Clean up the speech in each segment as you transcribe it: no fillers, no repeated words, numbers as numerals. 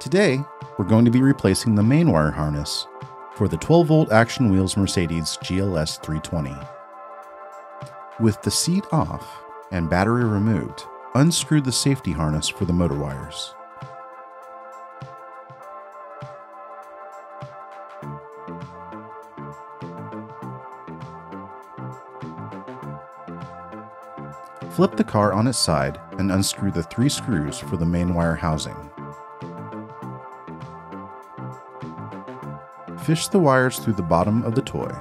Today, we're going to be replacing the main wire harness for the 12-volt Action Wheels Mercedes GLS-320. With the seat off and battery removed, unscrew the safety harness for the motor wires. Flip the car on its side and unscrew the 3 screws for the main wire housing. Fish the wires through the bottom of the toy.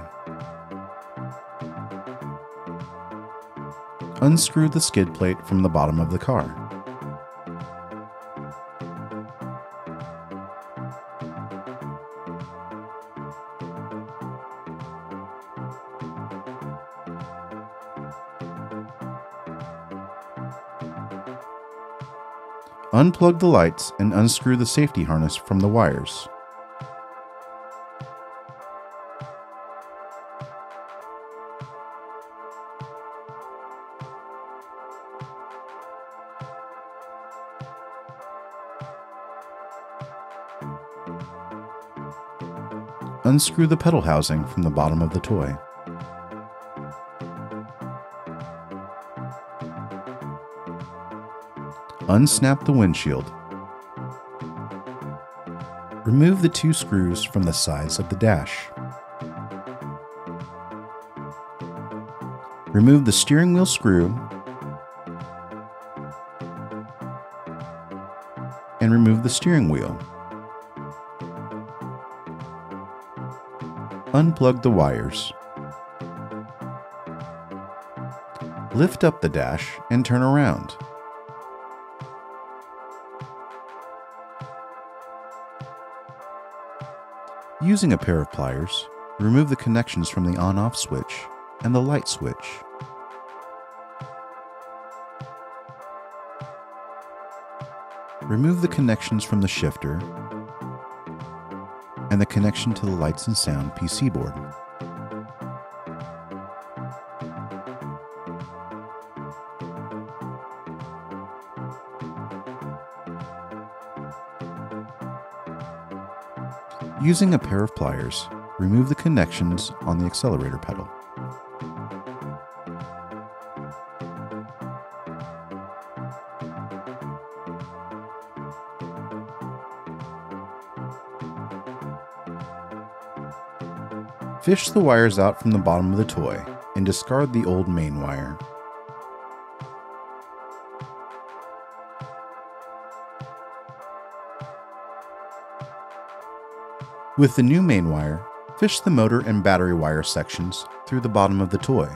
Unscrew the skid plate from the bottom of the car. Unplug the lights and unscrew the safety harness from the wires. Unscrew the pedal housing from the bottom of the toy. Unsnap the windshield. Remove the 2 screws from the sides of the dash. Remove the steering wheel screw and remove the steering wheel. Unplug the wires. Lift up the dash and turn around. Using a pair of pliers, remove the connections from the on-off switch and the light switch. Remove the connections from the shifter and the connection to the lights and sound PC board. Using a pair of pliers, remove the connections on the accelerator pedal. Fish the wires out from the bottom of the toy and discard the old main wire. With the new main wire, fish the motor and battery wire sections through the bottom of the toy.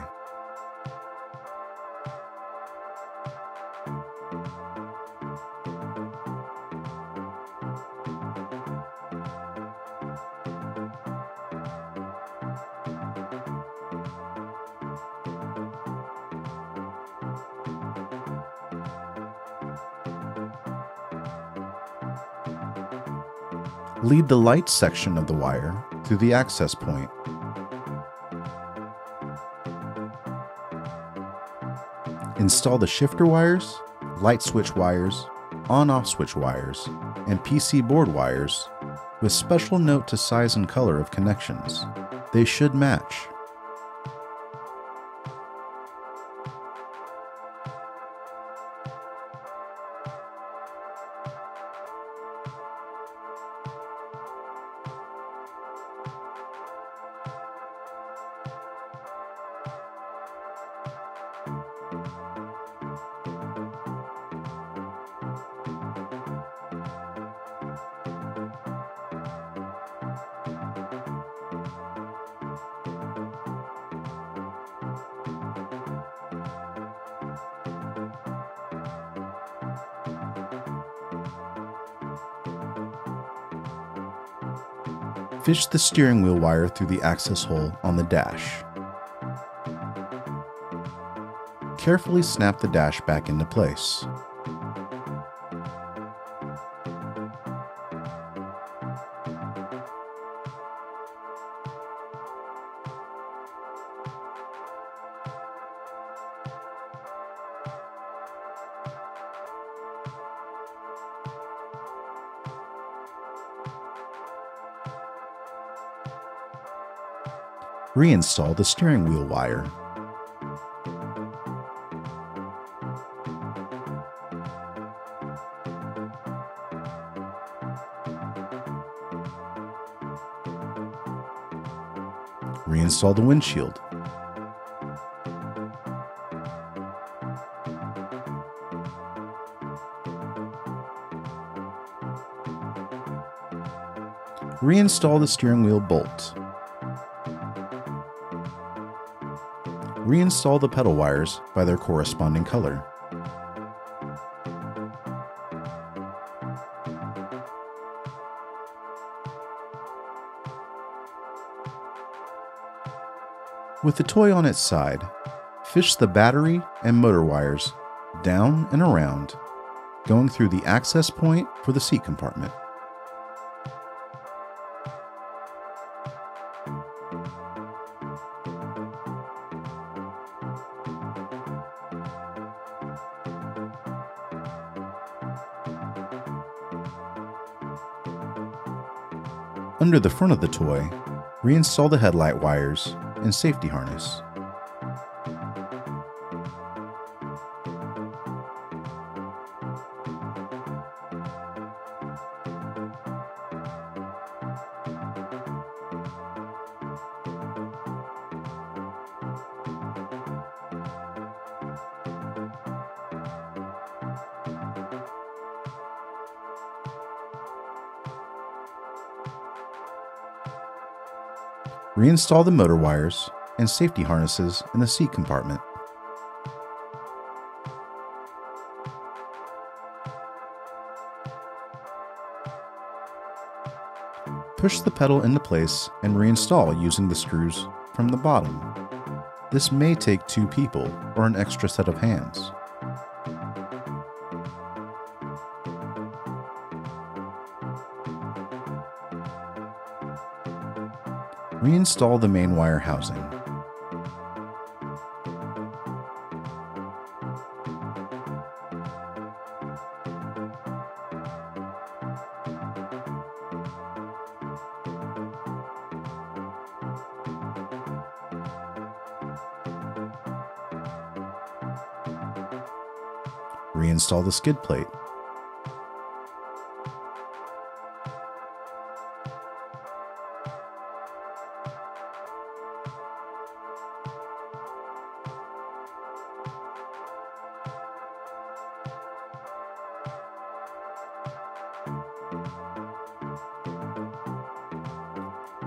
Lead the light section of the wire through the access point. Install the shifter wires, light switch wires, on-off switch wires, and PC board wires with special note to size and color of connections. They should match. Fish the steering wheel wire through the access hole on the dash. Carefully snap the dash back into place. Reinstall the steering wheel wire. Reinstall the windshield. Reinstall the steering wheel bolt. Reinstall the pedal wires by their corresponding color. With the toy on its side, fish the battery and motor wires down and around, going through the access point for the seat compartment. Under the front of the toy, reinstall the headlight wires and safety harness. Reinstall the motor wires and safety harnesses in the seat compartment. Push the pedal into place and reinstall using the screws from the bottom. This may take 2 people or an extra set of hands. Reinstall the main wire housing. Reinstall the skid plate.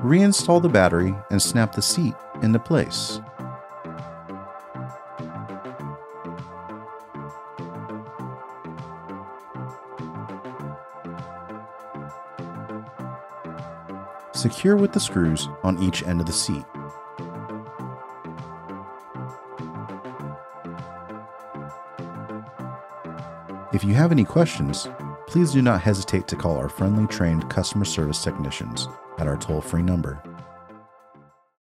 Reinstall the battery and snap the seat into place. Secure with the screws on each end of the seat. If you have any questions, please do not hesitate to call our friendly trained customer service technicians at our toll-free number.